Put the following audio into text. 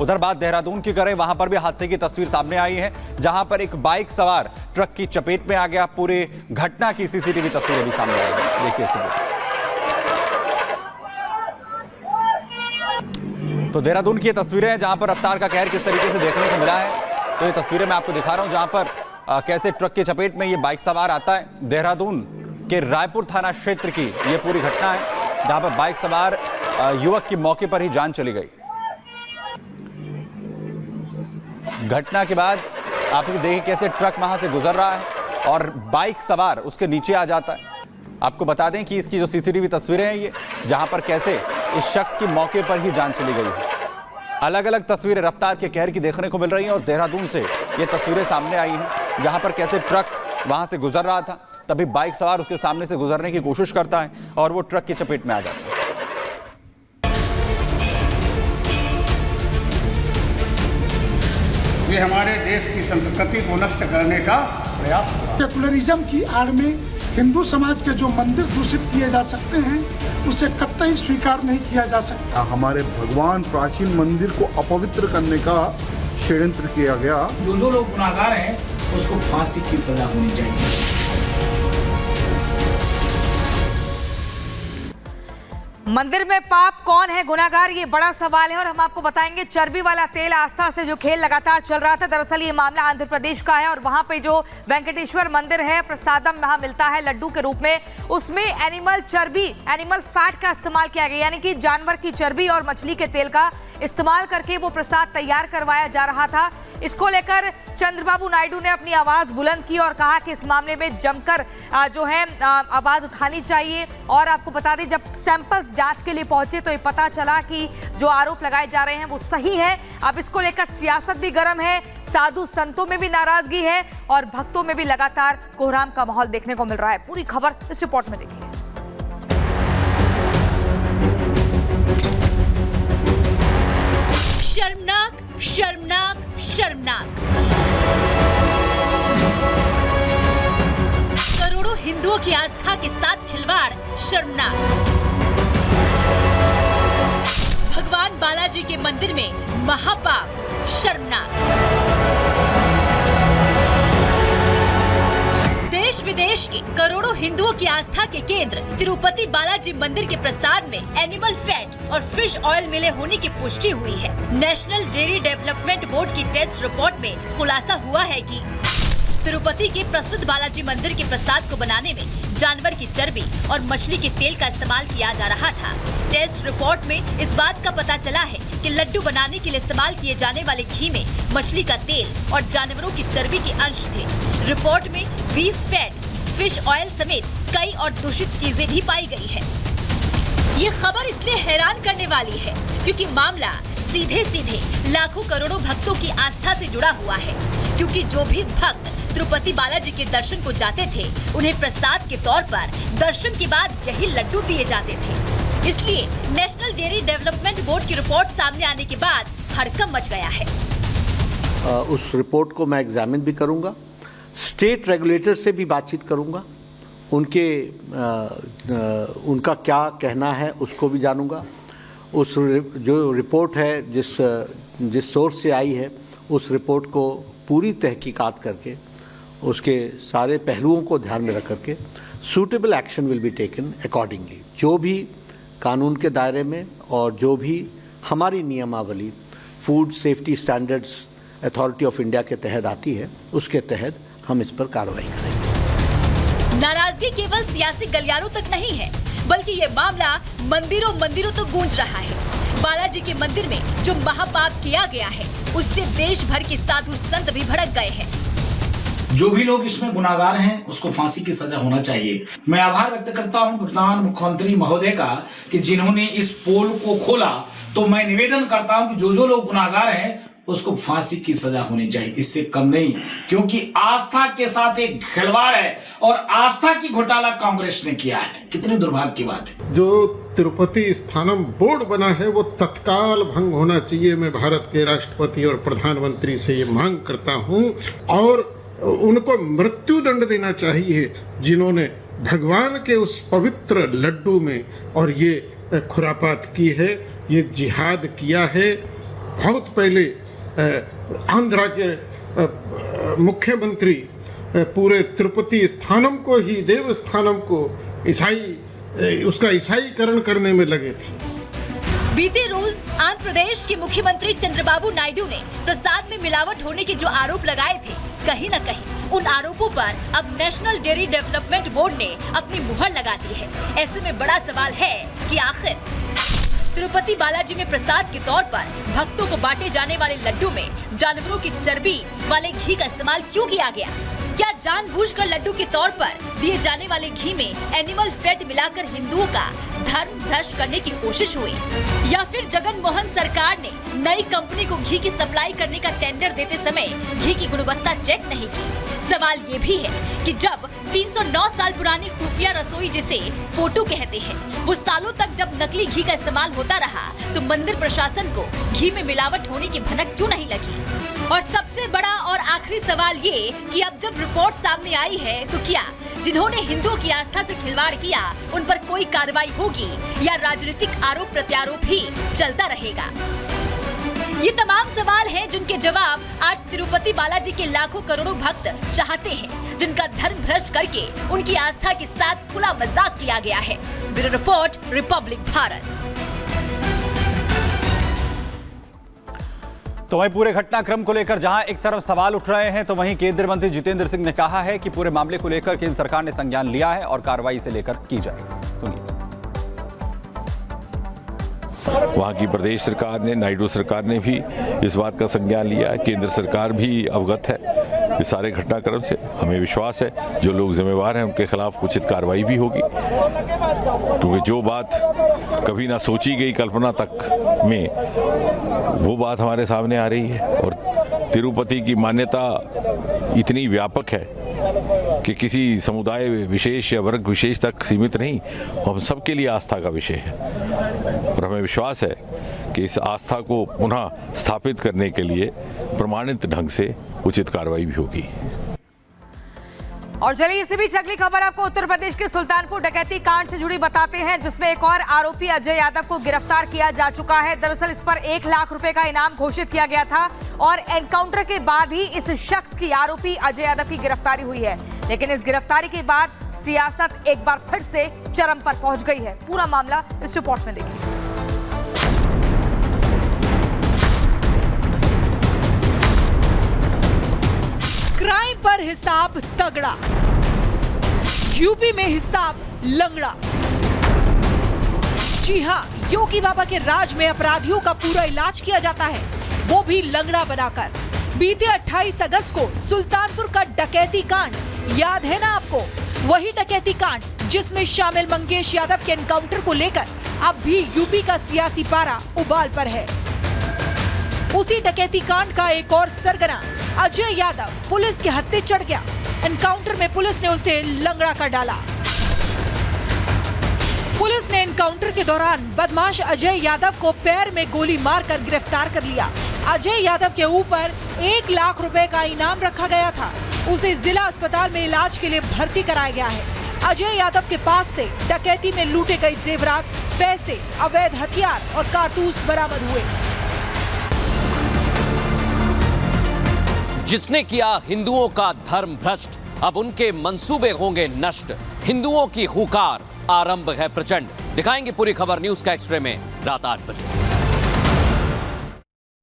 उधर बात देहरादून की करें, वहां पर भी हादसे की तस्वीर सामने आई है, जहां पर एक बाइक सवार ट्रक की चपेट में आ गया। पूरी घटना की सीसीटीवी तस्वीरें भी सामने आई है, देखिए इसे। तो देहरादून की ये तस्वीरें हैं जहां पर रफ्तार का कहर किस तरीके से देखने को मिला है। तो ये तस्वीरें मैं आपको दिखा रहा हूं जहां पर कैसे ट्रक की चपेट में ये बाइक सवार आता है। देहरादून के रायपुर थाना क्षेत्र की ये पूरी घटना है, जहां पर बाइक सवार युवक की मौके पर ही जान चली गई। घटना के बाद आप ये देखिए कैसे ट्रक वहां से गुजर रहा है और बाइक सवार उसके नीचे आ जाता है। आपको बता दें कि इसकी जो सीसीटीवी तस्वीरें हैं, ये जहां पर कैसे इस शख्स की मौके पर ही जान चली गई है। अलग अलग तस्वीरें रफ्तार के कहर की देखने को मिल रही हैं और देहरादून से ये तस्वीरें सामने आई हैं, जहां पर कैसे ट्रक वहां से गुजर रहा था, तभी बाइक सवार उसके सामने से गुजरने की कोशिश करता है और वो ट्रक की चपेट में आ जाता है। ये हमारे देश की संस्कृति को नष्ट करने का प्रयास। सेकुलरिज्म की आड़ में हिंदू समाज के जो मंदिर दूषित किए जा सकते हैं, उसे कतई स्वीकार नहीं किया जा सकता। हमारे भगवान प्राचीन मंदिर को अपवित्र करने का षड्यंत्र किया गया। जो लोग गुनाहगार हैं उसको फांसी की सजा होनी चाहिए। मंदिर में पाप कौन है गुनाहगार, ये बड़ा सवाल है और हम आपको बताएंगे। चर्बी वाला तेल आस्था से जो खेल लगातार चल रहा था, दरअसल ये मामला आंध्र प्रदेश का है और वहां पे जो वेंकटेश्वर मंदिर है, प्रसादम वहां मिलता है लड्डू के रूप में, उसमें एनिमल चर्बी, एनिमल फैट का इस्तेमाल किया गया, यानी कि जानवर की चर्बी और मछली के तेल का इस्तेमाल करके वो प्रसाद तैयार करवाया जा रहा था। इसको लेकर चंद्रबाबू नायडू ने अपनी आवाज बुलंद की और कहा कि इस मामले में जमकर जो है आवाज उठानी चाहिए। और आपको बता दें, जब सैंपल्स जांच के लिए पहुंचे तो ये पता चला कि जो आरोप लगाए जा रहे हैं वो सही है। अब इसको लेकर सियासत भी गर्म है, साधु संतों में भी नाराजगी है और भक्तों में भी लगातार कोहराम का माहौल देखने को मिल रहा है। पूरी खबर इस रिपोर्ट में देखिए। शर्मनाक, शर्मनाक, शर्मनाक। करोड़ों हिंदुओं की आस्था के साथ खिलवाड़, शर्मनाक। भगवान बालाजी के मंदिर में महापाप, शर्मनाक। देश विदेश के करोड़ों हिंदुओं की आस्था के केंद्र तिरुपति बालाजी मंदिर के प्रसाद में एनिमल फैट और फिश ऑयल मिले होने की पुष्टि हुई है। नेशनल डेयरी डेवलपमेंट बोर्ड की टेस्ट रिपोर्ट में खुलासा हुआ है कि तिरुपति के प्रसिद्ध बालाजी मंदिर के प्रसाद को बनाने में जानवर की चर्बी और मछली के तेल का इस्तेमाल किया जा रहा था। टेस्ट रिपोर्ट में इस बात का पता चला है कि लड्डू बनाने के लिए इस्तेमाल किए जाने वाले घी में मछली का तेल और जानवरों की चर्बी के अंश थे। रिपोर्ट में बीफ फैट, फिश ऑयल समेत कई और दूषित चीजें भी पाई गई है। ये खबर इसलिए हैरान करने वाली है क्योंकि मामला सीधे सीधे लाखों करोड़ों भक्तों की आस्था से जुड़ा हुआ है। क्योंकि जो भी भक्त तिरुपति बालाजी के दर्शन को जाते थे, उन्हें प्रसाद के तौर पर दर्शन के बाद यही लड्डू दिए जाते थे। इसलिए नेशनल डेयरी डेवलपमेंट बोर्ड की रिपोर्ट सामने आने के बाद हड़कंप मच गया है। उस रिपोर्ट को मैं एग्जामिन भी करूंगा, स्टेट रेगुलेटर से भी बातचीत करूंगा, उनका क्या कहना है उसको भी जानूंगा। उस जो रिपोर्ट है जिस सोर्स से आई है, उस रिपोर्ट को पूरी तहकीकात करके उसके सारे पहलुओं को ध्यान में रख करके suitable action will be taken accordingly. जो भी कानून के दायरे में और जो भी हमारी नियमावली food safety standards authority of India के तहत आती है, उसके तहत हम इस पर कार्रवाई करेंगे। नाराजगी केवल सियासी गलियारों तक नहीं है, बल्कि ये मामला मंदिरों तक गूंज रहा है। बालाजी के मंदिर में जो महापाप किया गया है, उससे देश भर के साधु संत भी भड़क गए हैं। जो भी लोग इसमें गुनाहगार हैं उसको फांसी की सजा होना चाहिए। मैं आभार व्यक्त करता हूं प्रधान मुख्यमंत्री महोदय का कि जिन्होंने इस पोल को खोला। तो मैं निवेदन करता हूं कि जो लोग गुनाहगार हैं उसको फांसी की सजा होनी चाहिए, इससे कम नहीं, क्योंकि आस्था के साथ एक खिलवाड़ है और आस्था की घोटाला कांग्रेस ने किया है। कितनी दुर्भाग्य की बात है। जो तिरुपति स्थानम बोर्ड बना है वो तत्काल भंग होना चाहिए। मैं भारत के राष्ट्रपति और प्रधानमंत्री से ये मांग करता हूँ और उनको मृत्यु दंड देना चाहिए जिन्होंने भगवान के उस पवित्र लड्डू में और ये खुरापात की है, ये जिहाद किया है। बहुत पहले आंध्रा के मुख्यमंत्री पूरे तिरुपति स्थानम को ही, देवस्थानम को उसका ईसाईकरण करने में लगे थे। बीते रोज आंध्र प्रदेश के मुख्यमंत्री चंद्रबाबू नायडू ने प्रसाद में मिलावट होने के जो आरोप लगाए थे, कहीं न कहीं उन आरोपों पर अब नेशनल डेयरी डेवलपमेंट बोर्ड ने अपनी मुहर लगा दी है। ऐसे में बड़ा सवाल है कि आखिर तिरुपति बालाजी में प्रसाद के तौर पर भक्तों को बांटे जाने वाले लड्डू में जानवरों की चर्बी वाले घी का इस्तेमाल क्यों किया गया? क्या जानबूझकर लड्डू के तौर पर दिए जाने वाले घी में एनिमल फैट मिलाकर हिंदुओं का धर्म भ्रष्ट करने की कोशिश हुई, या फिर जगन मोहन सरकार ने नई कंपनी को घी की सप्लाई करने का टेंडर देते समय घी की गुणवत्ता चेक नहीं की? सवाल ये भी है कि जब 309 साल पुरानी खुफिया रसोई जिसे फोटो कहते हैं, वो सालों तक जब नकली घी का इस्तेमाल होता रहा, तो मंदिर प्रशासन को घी में मिलावट होने की भनक क्यों नहीं लगी? और सबसे बड़ा और आखिरी सवाल ये कि अब जब रिपोर्ट सामने आई है, तो क्या जिन्होंने हिंदुओं की आस्था से खिलवाड़ किया उन पर कोई कार्रवाई होगी, या राजनीतिक आरोप प्रत्यारोप ही चलता रहेगा? ये तमाम सवाल हैं जिनके जवाब आज तिरुपति बालाजी के लाखों करोड़ों भक्त चाहते हैं, जिनका धर्म भ्रष्ट करके उनकी आस्था के साथ खुला मजाक किया गया है। Bureau report, Republic Bharat. तो वहीं पूरे घटनाक्रम को लेकर जहां एक तरफ सवाल उठ रहे हैं, तो वहीं केंद्रीय मंत्री जितेंद्र सिंह ने कहा है कि पूरे मामले को लेकर केंद्र सरकार ने संज्ञान लिया है और कार्रवाई से लेकर की जाएगी। सुनिए। वहाँ की प्रदेश सरकार ने, नायडू सरकार ने भी इस बात का संज्ञान लिया है। केंद्र सरकार भी अवगत है इस सारे घटनाक्रम से। हमें विश्वास है जो लोग जिम्मेवार हैं उनके खिलाफ उचित कार्रवाई भी होगी, क्योंकि जो बात कभी ना सोची गई कल्पना तक में, वो बात हमारे सामने आ रही है। और तिरुपति की मान्यता इतनी व्यापक है कि किसी समुदाय विशेष या वर्ग विशेष तक सीमित नहीं, हम सबके लिए आस्था का विषय है। और हमें विश्वास है कि इस आस्था को पुनः स्थापित करने के लिए प्रमाणित ढंग से उचित कार्रवाई भी होगी। और चलिए इसी बीच अगली खबर आपको उत्तर प्रदेश के सुल्तानपुर डकैती कांड से जुड़ी बताते हैं, जिसमें एक और आरोपी अजय यादव को गिरफ्तार किया जा चुका है। दरअसल इस पर 1 लाख रुपए का इनाम घोषित किया गया था और एनकाउंटर के बाद ही इस शख्स की, आरोपी अजय यादव की गिरफ्तारी हुई है। लेकिन इस गिरफ्तारी के बाद सियासत एक बार फिर से चरम पर पहुंच गई है। पूरा मामला इस रिपोर्ट में देखिए। क्राइम पर हिसाब तगड़ा, यूपी में हिसाब लंगड़ा। जी हाँ, योगी बाबा के राज में अपराधियों का पूरा इलाज किया जाता है, वो भी लंगड़ा बनाकर। बीते 28 अगस्त को सुल्तानपुर का डकैती कांड याद है ना आपको? वही डकैती कांड जिसमें शामिल मंगेश यादव के एनकाउंटर को लेकर अब भी यूपी का सियासी पारा उबाल पर है। उसी डकैती कांड का एक और सरगना अजय यादव पुलिस के हत्थे चढ़ गया। एनकाउंटर में पुलिस ने उसे लंगड़ा कर डाला। पुलिस ने एनकाउंटर के दौरान बदमाश अजय यादव को पैर में गोली मारकर गिरफ्तार कर लिया। अजय यादव के ऊपर 1 लाख रुपए का इनाम रखा गया था। उसे जिला अस्पताल में इलाज के लिए भर्ती कराया गया है। अजय यादव के पास से डकैती में लूटे गए जेवरात, पैसे, अवैध हथियार और कारतूस बरामद हुए। जिसने किया हिंदुओं का धर्म भ्रष्ट, अब उनके मंसूबे होंगे नष्ट। हिंदुओं की हुकार आरंभ है प्रचंड। दिखाएंगे पूरी खबर न्यूज़ का एक्सप्रेस में रात 8 बजे।